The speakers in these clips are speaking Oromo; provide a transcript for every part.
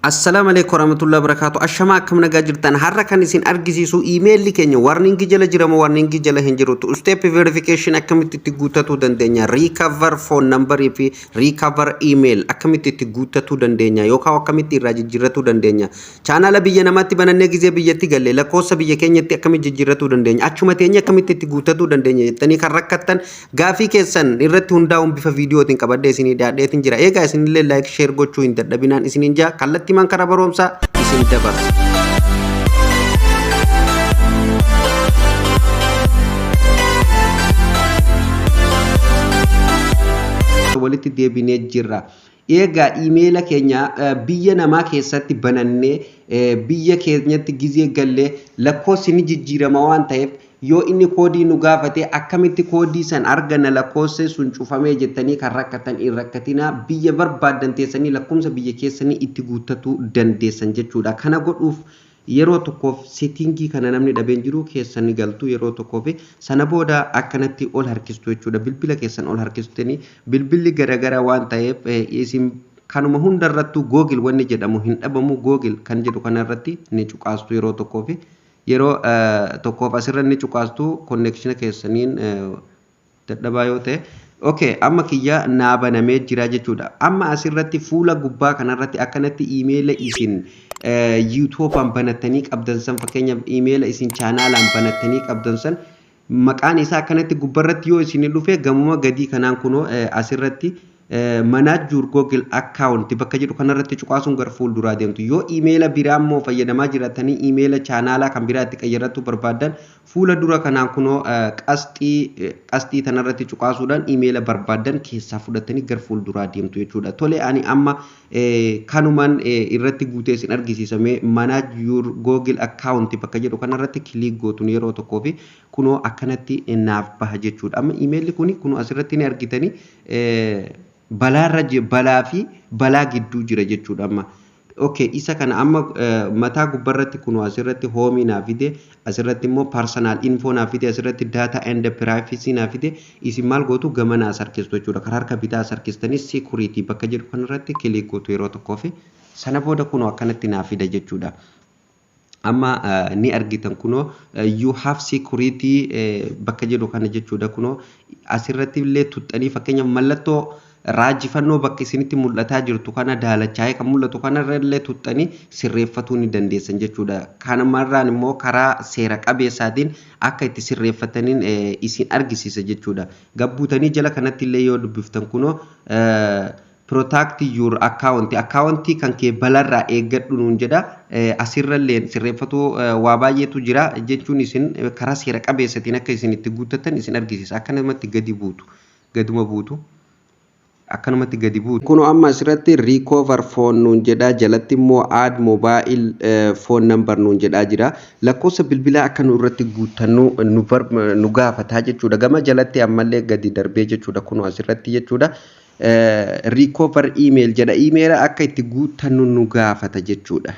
Assalamu alaikum warahmatullahi wabarakatuh. Ashama akkam nagaa jirtan har'a kan isin argisiisu emailli keenya warning jala jirama warning jala hin jirutu step verification akkamitti itti guutatu dandeenya recover phone number fi recover email akkamitti itti guutatu dandeenya yookaan akkamitti irraa jijjiirratu dandeenya channel biyya namaatti banannee gizee biyyatti galle lakkoofsa biyya keenyatti akkamitti jijjiirratu dandeenya achuma teenya akkamitti itti guutatu dandeenya jettanii kan rakkattan gaafii keessan irratti hundaa'uun bifa viidiyootiin qabadde isinii daadheetiin jira eegaa isinillee like share gochuu hin dadhabinaan isiniin jaa kallatti man kara baromsa isin dabarsa walitti deebinee jirra eegaa emaila keenya biyya namaa keessatti banannee biyya keenyatti gizee galle lakkoofsi ni jijjiirama waan ta'eef yoo inni koodii nu gaafate akkamitti koodii san arganna lakkoofsa sun cufamee jettanii kan rakkatan in rakkatina biyya barbaadan teessanii lakkoofsa biyya keessanii itti guuttatu dandeessan jechuudha kana godhuuf yeroo tokkoof settingii kana namni dhabeen jiru keessan galtu yeroo tokkoof sana booda akkanatti ol harkistu jechuudha bilbila keessan ol harkistanii bilbilli garagara waan ta'eef isin kanuma hundarrattu Google wanni jedhamu hin dhabamu Google kan jedhu kanarratti ni cuqaastu yeroo tokkoof yeroo tokkoof asirratti ni cuqaastu connection keessaniin dadhabaa yoo ta'e okay amma kiyya naabanamee jira jechuudha amma asirratti fuula gubbaa kanarratti akkanatti email isin YouTube banattanii qabdan san fakkeenyaaf email isin channel banattanii qabdan san maqaan isaa akkanatti gubbarratti yoo isin dhufe gamuma gadii kanaan kunoo asirratti manage your Google account bakka jedhu kanarratti cuqaasuun gar fuulduraa deemtu yoo email biraa immoo fayyadamaa jiraatanii email channel kan biraatti qayyaratu barbaadan fuula dura kanaan kunoo qasxii tanarratti cuqaasuudhaan email barbaadan keessaa fudhatanii gar fuulduraa deemtu jechuudha tole ani amma kanuman irratti guutee isin argisiisame manage your Google account bakka jedhu kanarratti click gootun yeroo tokkoo fi kunoo akkanatti naaf baha jechuudha amma email kuni kunoo asirratti ni argitanii balaa fi balaa gidduu jira jechuudha amma okay isa kana amma mataa gubbarratti kunoo asirratti home naa fide asirratti immoo personal info naa fide asirratti data and privacy naa fide isin maal gootu gamana sarkistu jechuudha karaa harka bitaa sarkistanii security bakka jedhu kanarratti click gootu yeroo tokkoof sana booda kunoo akkanatti naa fida jechuudha amma ni argitan kunoo you have security bakka jedhu kana jechuudha kunoo asirratti illee tuxxanii fakkeenyaaf mallattoo raajifannoo bakka isinitti mul'ataa jirtu kana daalachaa'ee kan mul'atu kanarrallee tuxxanii sirreeffatuu ni dandeessan jechuudha kanumarraan immoo karaa seera qabeessaatiin akka itti sirreeffataniin isin argisiisa jechuudha gabbuutanii jala kanatti illee yoo dubbiftan kunoo protect your account kan kee balarraa eeggadhu nuun jedha asirrallee sirreeffatu waa baay'eetu jira jechuun isin karaa seera qabeessaatiin akka isin itti guuttatan isin argisiisa akkanumatti gaduma buutu akkanumatti gadi buutu kuno amma asirratti recover phone nuun jedha jalatti immoo add mobile phone number nuun jedha jira lakkoofsa bilbilaa akka nu irratti guuttannu nu gaafataa jechuudha gama jalatti ammallee gadi darbee jechuudha kuno asirratti jechuudha recover email jedha email akka itti guuttannu nu gaafata jechuudha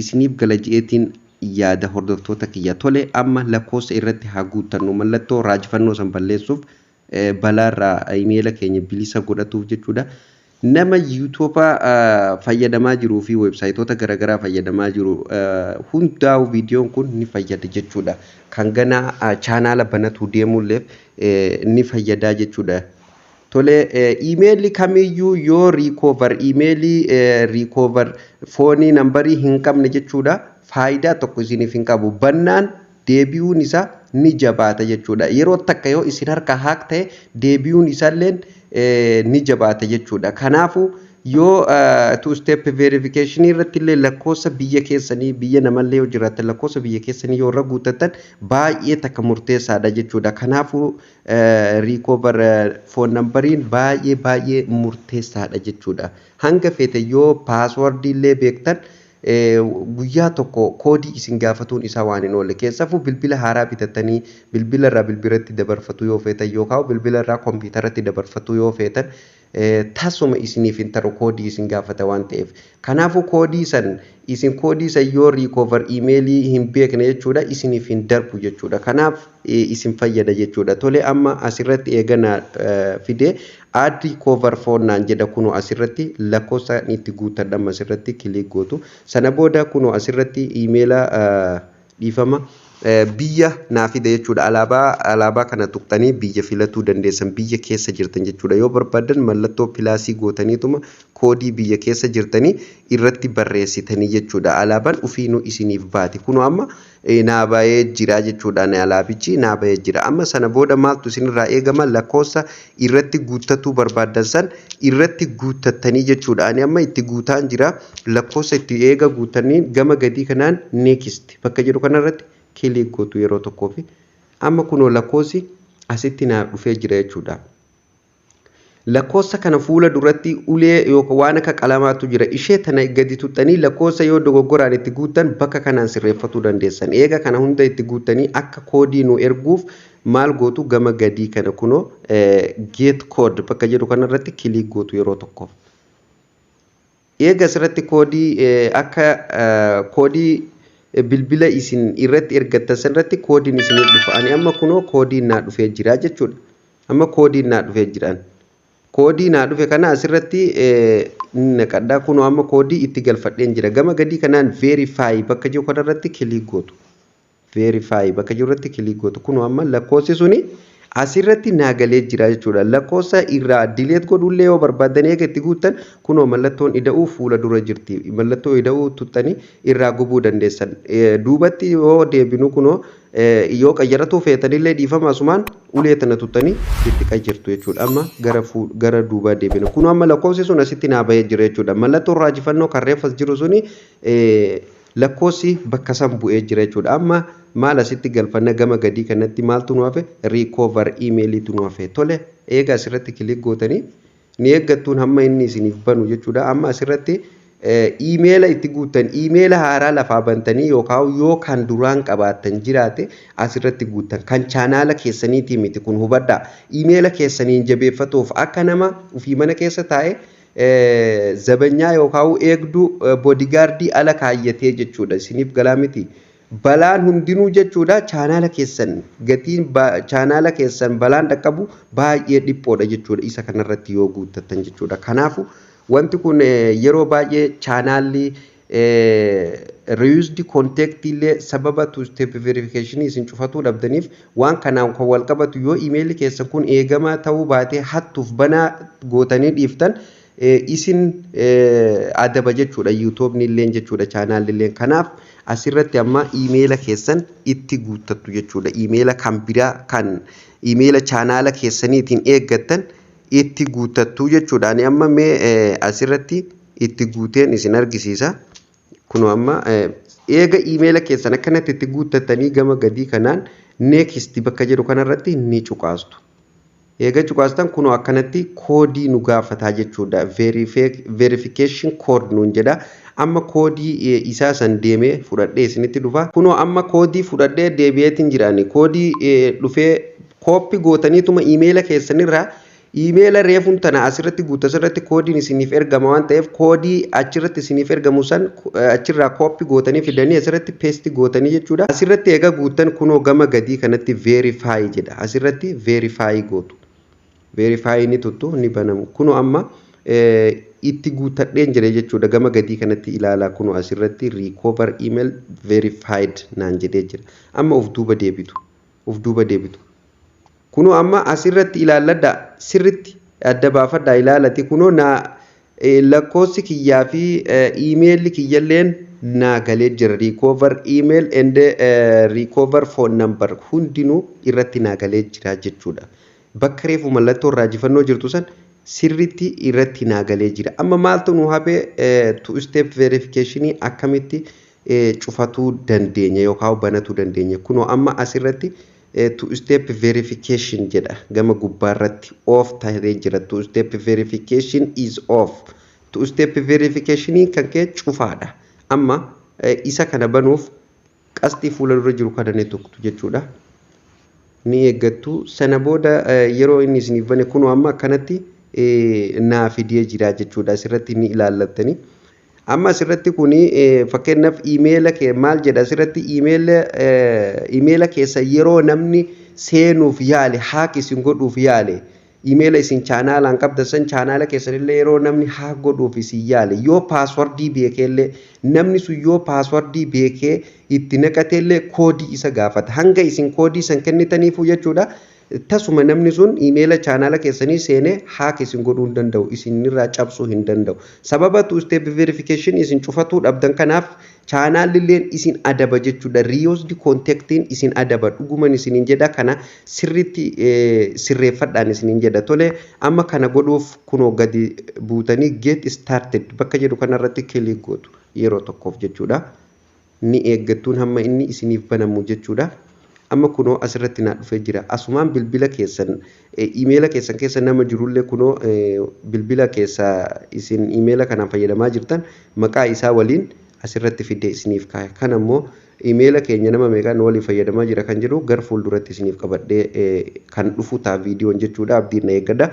isiniif gala jeetiin yaada hordoftoota kiyya tole amma lakkoofsa irratti haa guuttannu mallattoo raajifannoo san balleessuuf balaarraa emaila keenya bilisa godhatuuf jechuudha nama YouTube fayyadamaa jiruu fi websaayitoota garagaraa fayyadamaa jiru hundaa'u viidiyoon kun ni fayyada jechuudha kan ganaa chaanaala banatu deemulleef ni fayyadaa jechuudha tole emailli kamiyyuu yoo recover emailli recover foonii nambarii hin qabne jechuudha faayidaa tokko isiniif hin qabu bannaan deebi'uun isaa ni jabaata jechuudha yeroo takka yoo isin harka haak ta'e deebi'uun isaallee ni jabaata jechuudha kanaafu yoo two step verification irratti illee lakkoofsa biyya keessanii biyya namallee yoo jiraatan lakkoofsa biyya keessanii yoo irra guuttatan baay'ee takka murteessaadha jechuudha kanaafu recover phone numberiin baay'ee murteessaadha jechuudha hanga feete yoo password illee beektan guyyaa tokko koodii isin gaafatuun isaa waan hin oolle keessafuu bilbila haaraa bitattanii bilbila irraa bilbiratti dabarfatu yoo feetan yookaan bilbila irraa kompiitaratti dabarfatu yoo feetan tasuma isiniif hin taru koodii isin gaafata waan ta'eef kanaafuu koodii san isin koodii san yoo recover emailii hin beekne jechuudha isiniif hin darbu jechuudha kanaaf isin fayyada jechuudha tole amma asirratti eegana fide add recover phone naan jedha kunoo asirratti lakkoofsa itti guutadhan asirratti kilik gootu sana booda kunoo asirratti emaila dhiifama biyya naafida jechuudha alaabaa kana tuqxanii biyya filatuu dandeessan biyya keessa jirtan jechuudha yoo barbaadan mallattoo pilaasii gootaniituma koodii biyya keessa jirtanii irratti barreessitanii jechuudha alaabaan ufiinuu isiniif baati kunoo amma naabayee jira jechuudha alaabichi naabayee jira amma sana booda maaltu isinirraa eegama lakkoofsa irratti guuttatuu barbaadan san irratti guuttattanii jechuudha ani amma itti guutaan jira lakkoofsa itti eega guutanii gama gadii kanaan next bakka jedhu kanarratti kilik gootu yeroo tokkoo fi amma kunoo lakkoofsi asitti naaf dhufee jira jechuudha. Lakkoofsa kana fuula duratti ulee yookaan waan akka qalamaatu jira ishee tana gadi tuttanii lakkoofsa yoo dogoggoraan itti guuttan bakka kanaan sirreeffatuu dandeessan eega kana hunda itti guuttanii akka koodii nu erguuf maal gootu gama gadii kana kunoo get code bakka jedhu kanarratti kilik gootu yeroo tokkoof. Eega asirratti koodii akka koodii bilbila isin irratti ergattan sanirratti koodiin isinii dhufa ani amma kunoo koodiin naa dhufee jira jechuudha amma koodiin naa dhufee jiran koodii naa dhufe kana asirratti naqadhaa kunoo amma koodii itti galfadheen jira gama gadii kanaan verify bakka jiru kanarratti kilik gootu verify bakka jiru irratti kilik gootu kunoo amma lakkoofsi suni asirratti naagalee jira jechuudha lakkoofsa irraa delete godhullee yoo barbaadan eega itti guuttan kunoo mallattoon ida'uu fuula dura jirti mallattoo ida'uu tuttanii irraa gubuu dandeessan duubatti yoo deebinu kunoo yoo qayyaratuu feetanillee dhiifama asumaan ulee tana tuttanii itti qayyartu jechuudha amma gara duubaa deebinu kunoo amma lakkoofsi sun asitti naabayee jira jechuudha mallattoon raajifannoo kan reeffas jiru suni lakkoofsi bakka san bu'ee jira jechuudha amma maal asitti galfanna gama gadii kanatti maaltu nu hafe recover emailiitu nu hafe tole eega asirratti kilik gootanii ni eeggattuun hamma inni isiniif banu jechuudha amma asirratti emaila itti guuttan emaila haaraa lafaa bantanii yookaan yoo kan duraan qabaattan jiraate asirratti guuttan kan chaanaala keessaniitii miti kun hubadhaa emaila keessaniin jabeeffatuuf akka nama ufii mana keessa taa'ee zabanyaa yookaan eegduu boodigaardii ala kaayyatee jechuudha isiniif galaa miti. Balaan hundinuu jechuudha chaanaala keessan gatiin chaanaala keessan balaan dhaqqabu baay'ee dhiphoodha jechuudha isa kanarratti yoo guuttattan jechuudha kanaafu wanti kun yeroo baay'ee chaanaalli reused contact illee sababa two step verification isin cufatuu dhabdaniif waan kanaan kan wal qabatu yoo email keessan kun eegamaa ta'uu baatee hattuuf banaa gootanii dhiiftan isin adaba jechuudha YouTube illee jechuudha chaanaalli illee kanaaf asirratti amma emaila keessan itti guuttattu jechuudha emaila kan biraa kan emaila chaanaala keessaniitiin eeggattan itti guuttattu jechuudha ani amma mee asirratti itti guuteen isin argisiisa kun amma eega emaila keessan akkanatti itti guuttattanii gama gadii kanaan next bakka jedhu kanarratti ni cuqaastu eega cuqaastan kunoo akkanatti koodii nu gaafataa jechuudha verification code nuun jedha amma koodii isaa san deemee fudhadhee isinitti dhufa kunoo amma koodii fudhadhee deebi'eetiin jiraani koodii dhufee kooppi gootaniituma emaila keessanirraa emaila reefuun tana asirratti guuttasirratti koodiin isiniif ergama waan ta'eef koodii achirratti isiniif ergamu san achirraa kooppi gootanii fidanii asirratti peesti gootanii jechuudha asirratti eega guuttan kunoo gama gadii kanatti verify jedha asirratti verify gootu verify ni tuttu ni banamu kunoo amma itti guuttadheen jira jechuudha gama gadii kanatti ilaalaa kunoo asirratti recover email verified naan jedhee jira amma uf duuba deebitu kunoo amma asirratti ilaalladha sirritti adda baafadha ilaalati kunoo na lakkoofsi kiyyaa fi emailli kiyyalleen naa galee jira recover email and recover phone number hundinuu irratti naa galee jira jechuudha bakka reefu mallattoo raajifannoo jirtu san sirritti irratti naa galee jira amma maaltu nu hafe two step verification akkamitti cufatuu dandeenya yookaan banatuu dandeenya kunoo amma asirratti two step verification jedha gama gubbaarratti off ta'ee jira two step verification is off two step verification kan kee cufaadha amma isa kana banuuf qasxii fuula dura jiru kana ni tuqtu jechuudha ni eeggattu sana booda yeroo inni isiniif bane kunoo amma akkanatti naa fidee jira jechuudha asirratti ni ilaallattanii amma asirratti kuni fakkeenyaaf emaila kee maal jedha asirratti emaila keessa yeroo namni seenuuf yaale haak isin godhuuf yaale email isin chaanaalaan qabda san chaanaala keessanillee yeroo namni haa godhuuf isin yaale yoo paaswordii beekeellee namni sun yoo paaswordii beekee itti naqateellee koodii isa gaafata hanga isin koodii san kennitaniifu jechuudha. Tasuma namni sun emaila chaanaala keessanii seenee haak isin godhuu hin danda'u isinirraa cabsuu hin danda'u. Sababa two step verification isin cufatuu dhabdan kanaaf chaanaalilleen isin adaba jechuudha. Reused contactiin isin adaba dhuguman isinin jedha kana sirriitti sirreeffadhaan isinin jedha. Tole amma kana godhuuf kunoo gadi buutanii get started bakka jedhu kanarratti kilik gootu yeroo tokkoof jechuudha. Ni eeggattuun hamma inni isiniif banamu jechuudha. Amma kunoo asirratti naa dhufee jira. Asumaan bilbila keessan emaila keessan keessa nama jirullee kunoo bilbila keessa isin emaila kanaan fayyadamaa jirtan maqaa isaa waliin asirratti fidee isiniif kaa'e. Kana immoo emaila keenya nama meeqaan waliin fayyadamaa jira kan jedhu gar fuulduratti isiniif qabadhee kan dhufu ta'a viidiyoon jechuudha. Abdiin na eeggadha.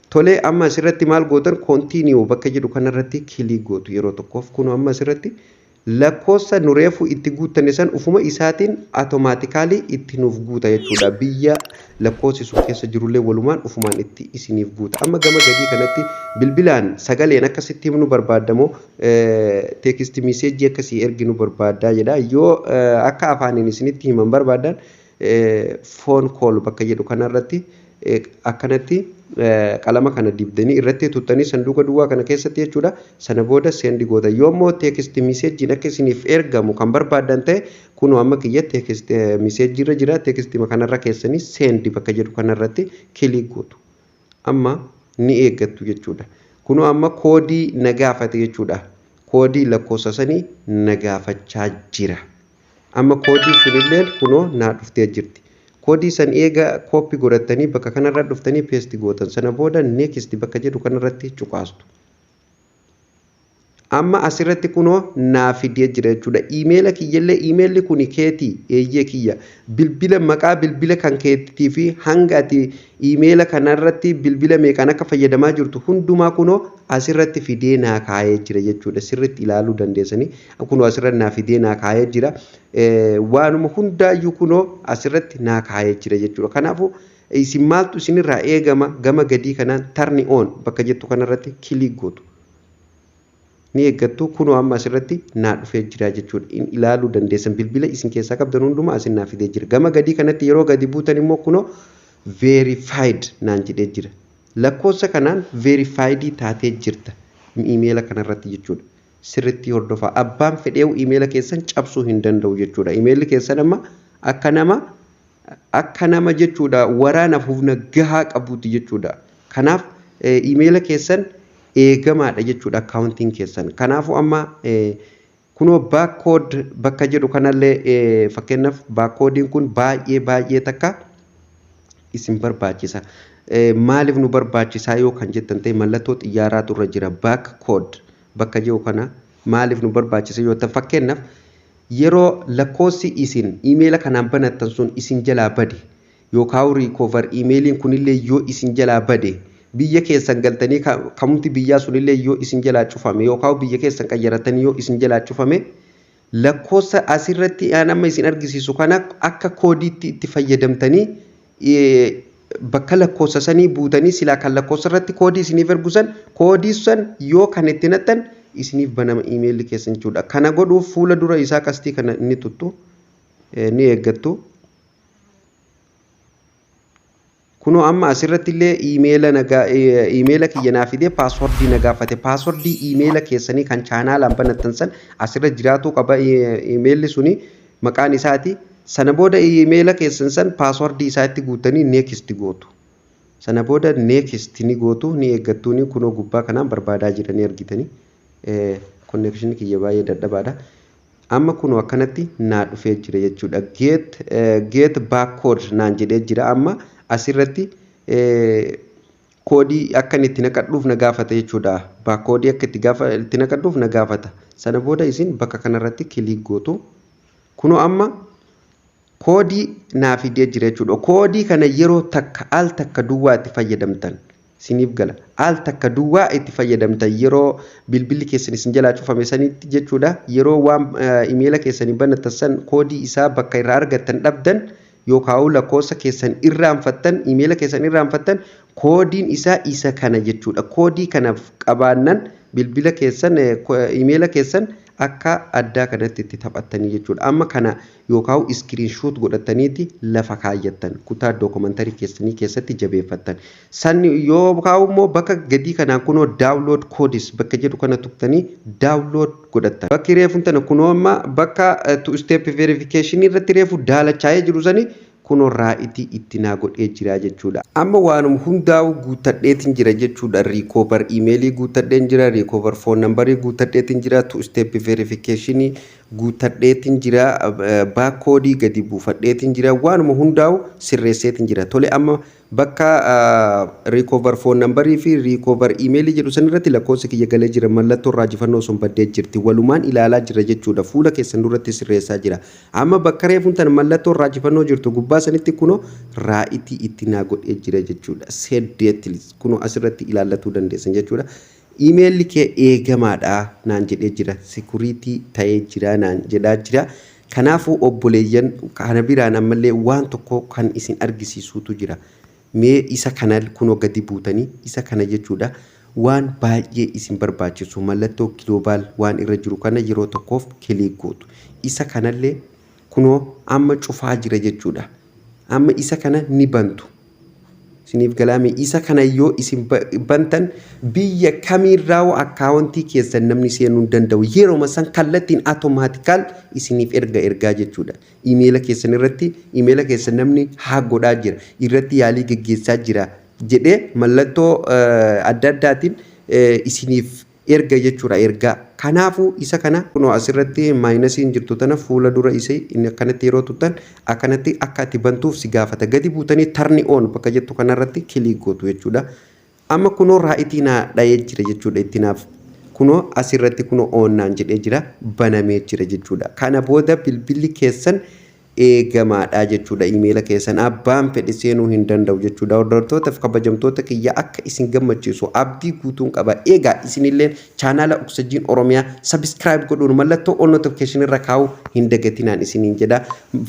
Tole amma asirratti maal gootan continue bakka jedhu kanarratti kilik gootu yeroo tokkoof kunoo amma asirratti lakkoofsa nureefu itti guutanne san ufuma isaatiin automaatikaalii itti nuuf guuta jechuudha. Biyya lakkoofsi sun keessa jirullee walumaan ufumaan itti isiniif guuta. Amma gama gadii kanatti bilbilaan sagaleen akkasitti himnu barbaadamoo teekist miseejii akkasii erginu barbaaddaa jedha. Yoo akka afaaniin isinitti himan barbaadan foon kool bakka jedhu kanarratti akkanatti qalama kana dibdanii irratti tuttanii sanduuqa duwwaa kana keessatti jechuudha. Sana booda seendi goota. Yoommoo teekist miseejiin akka isiniif ergamu kan barbaadan ta'e kunoo amma kiyya teekist miseejii irra jira. Teekistima kanarra keessanii seendi bakka jedhu kanarratti kilik gootu. Amma ni eeggattu jechuudha. Kunoo amma koodii na gaafate jechuudha. Koodii lakkoofsa sanii na gaafachaa jira. Amma koodii sunillee kunoo naa dhuftee jirti. Koodii san eega kooppi godhatanii bakka kanarra dhuftanii peesti gootan sana booda next bakka jedhu kanarratti cuqaastu. Amma asirratti kunoo naa fidee jira jechuudha. Emaila kiyyallee emailli kuni keetii eeyyee kiyya bilbila maqaa bilbila kan keetii fi hanga ati emaila kanarratti bilbila meeqaan akka fayyadamaa jirtu hundumaa kunoo asirratti fidee naa kaa'ee jira jechuudha. Sirriitti ilaaluu dandeessanii kunoo asirratti naa fidee naa kaa'ee jira. Waanuma hundaayyuu kunoo asirratti naa kaa'ee jira jechuudha. Kanaafuu isin maaltu isinirraa eegama gama gadii kanaan turn on bakka jettu kanarratti kilik gootu. Ni eeggattu kunoo amma asirratti naa dhufee jira jechuudha. Ilaaluu dandeessan bilbila isin keessaa qabdan hundumaa asin naa fidee jira. Gama gadii kanatti yeroo gadi buutan immoo kunoo verified naan jedhee jira. Lakkoofsa kanaan verified taatee jirta emaila kanarratti jechuudha. Sirriitti hordofaa. Abbaan fedheewu emaila keessan cabsuu hin danda'u jechuudha. Emailli keessan amma akka nama jechuudha waraanaaf humna gahaa qabuuti jechuudha. Kanaaf emaila keessan eegamaadha jechuudha akkaawuntiin keessan. Kanaafuu amma kunoo baakkood bakka jedhu kanallee fakkeenyaaf baakkoodiin kun baay'ee takka isin barbaachisa. Maaliif nu barbaachisaa yoo kan jettan ta'e mallattoo xiyyaaraatu irra jira. Baakkood bakka jedhu kana maaliif nu barbaachisa yoo ta'u fakkeenyaaf yeroo lakkoofsi isin emaila kanaan banattan sun isin jalaa bade yookaan recover emailiin kunillee yoo isin jalaa bade biyya keessan galtanii kamumti biyyaa sunillee yoo isin jalaa cufame yookaan biyya keessan qayyaratanii yoo isin jalaa cufame lakkoofsa asirratti amma isin argisiisu kana akka koodiitti itti fayyadamtanii bakka lakkoofsa sanii buutanii silaa kan lakkoofsa irratti koodii isiniif ergusan koodii san yoo kan itti nattan isiniif banama emailli keessan jechuudha. Kana godhuuf fuula dura isaa qastii kana inni tuttu ni eeggattu. Kunoo amma asirratti illee emaila kiyya naa fidee paaswordii na gaafate. Paaswordii emaila keessanii kan chaanaalaan banattan san asirra jiraatuu qaba emailli suni maqaan isaati. Sana booda emaila keessan san paaswordii isaatti guutanii next gootu. Sana booda next ni gootu ni eeggattuuni kunoo gubbaa kanaan barbaadaa jiranii argitanii. Connection kiyya baay'ee dadhabaadha. Amma kunoo akkanatti naa dhufee jira jechuudha. Get backcode naan jedhee jira amma asirratti koodii akka itti naqadhuuf na gaafata jechuudha. Backcode akka itti naqadhuuf na gaafata. Sana booda isin bakka kanarratti kilik gootu. Kunoo amma koodii naa fidee jira jechuudha. Koodii kana yeroo takka al takka duwwaa itti fayyadamtan isiniif gala. Al takka duwwaa itti fayyadamtan yeroo bilbilli keessan isin jalaa cufame sanitti jechuudha. Yeroo waan emaila keessanii banatan san koodii isaa bakka irraa argattan dhabdan yookaan lakkoofsa keessan irraanfattan iimeela keessan irraanfattan koodiin isaa isa kana jechuudha. Koodii kanaaf qabaannan bilbila keessan iimeela keessan akka addaa kanatti itti taphattanii jechuudha. Amma kana yookaan iskiriinshoot godhataniiti lafa kaayyattan kutaa dookumantarii keessanii keessatti jabeeffattan. Sanni yookaan immoo bakka gadii kanaa kunoo daawunlood koodis bakka jedhu kana tuqtanii daawunlood godhattan. Bakki reefuun tana kunoo amma bakka two step verification irratti reefu daalachaa'ee jiru sanii kunoo raa'itii itti naa godhee jira jechuudha. Amma waanum hundaa'u guuttadheetiin jira jechuudha. Recover emailii guuttadheen jira, recover phone numberii guuttadheetiin jira, two step verification guuttadheetiin jira, baakkoodii gadi buufadheetiin jira. Waanuma hundaa'u sirreesseetiin jira. Tole amma bakka recover phone numberii fi recover emailii jedhu san irratti lakkoofsi kiyya galee jira, mallattoo raajifannoo sun baddee jirti. Walumaan ilaalaa jira jechuudha. Fuula keessan duratti sirreessaa jira. Amma bakka reefuun tan mallattoo raajifannoo jirtu gubbaa sanitti kunoo raa'itii itti naa godhee jira jechuudha. Seddeetti kunoo asirratti ilaallatuu dandeessan jechuudha. Iimeelli kee eegamaadha naan jedhee jira. Sikuriitii ta'ee jira naan jedhaa jira. Kanaafuu obboleeyyan kana biraan ammallee waan tokko kan isin argisiisuutu jira. Mee isa kana kunoo gadi buutanii isa kana jechuudha. Waan baay'ee isin barbaachisu mallattoo global waan irra jiru kana yeroo tokkoof kilik gootu. Isa kanallee kunoo amma cufaa jira jechuudha. Amma isa kana ni bantu. Isiniif galaami isa kana yoo isin bantan biyya kamiirraa akkaawuntii keessan namni seenuu hin danda'u. Yeroo san kallattiin automaatikal isiniif ergaa jechuudha. Iimeela keessan irratti iimeela keessan namni haa godhaa jira. Irratti yaalii geggeessaa jira jedhee mallattoo adda addaatiin isiniif erga jechuudha ergaa. Kanaafuu isa kana kunoo asirratti maayinasiin jirtu tana fuula dura isee inni akkanatti yeroo tuttan akkanatti akka itti bantuuf si gaafata. Gadi buutanii tarni on bakka jettu kanarratti kilik gootu jechuudha. Amma kunoo raa'itii naa dha'ee jira jechuudha itti naaf. Kunoo asirratti kunoo on naan jedhee jira banamee jira jechuudha. Kana booda bilbilli keessan eegamaadha jechuudha. Iimeela keessan abbaan fedhe seenuu hin danda'u jechuudha. Hordoftootaf kabajamtoota kiyya akka isin gammachiisu abdii guutuun qaba. Eegaa isinillee chaanaala Oksijiin Oromiyaa subscribe godhuun mallattoo all notification irra kaa'u hin dagatinaan isiniin jedha.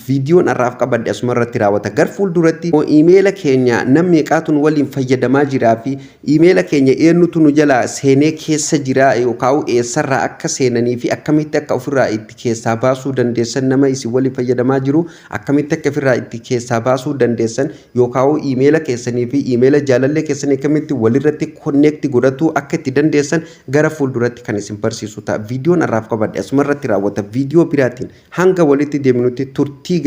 Viidiyoon har'aaf qabadde asuma irratti raawwata. Gar fuulduratti iimeela keenya namni meeqaatuun waliin fayyadamaa jiraa fi iimeela keenya eenyutu nu jala seenee keessa jira yookaan eessarraa akka seenanii fi akkamitti akka ofirraa itti keessaa baasuu dandeessan nama isin waliin fayyadamaa jiru. Akkamitti akka ofirraa itti keessaa baasuu dandeessan yookaan iimeela keessanii fi iimeela jaalallee keessanii akkamitti walirratti connect godhachuu akka itti dandeessan gara fuulduratti kan isin barsiisu ta'a. Viidiyoon har'aaf qabadde asuma irratti raawwata. Viidiyoo biraatiin hanga walitti deemnutti turtii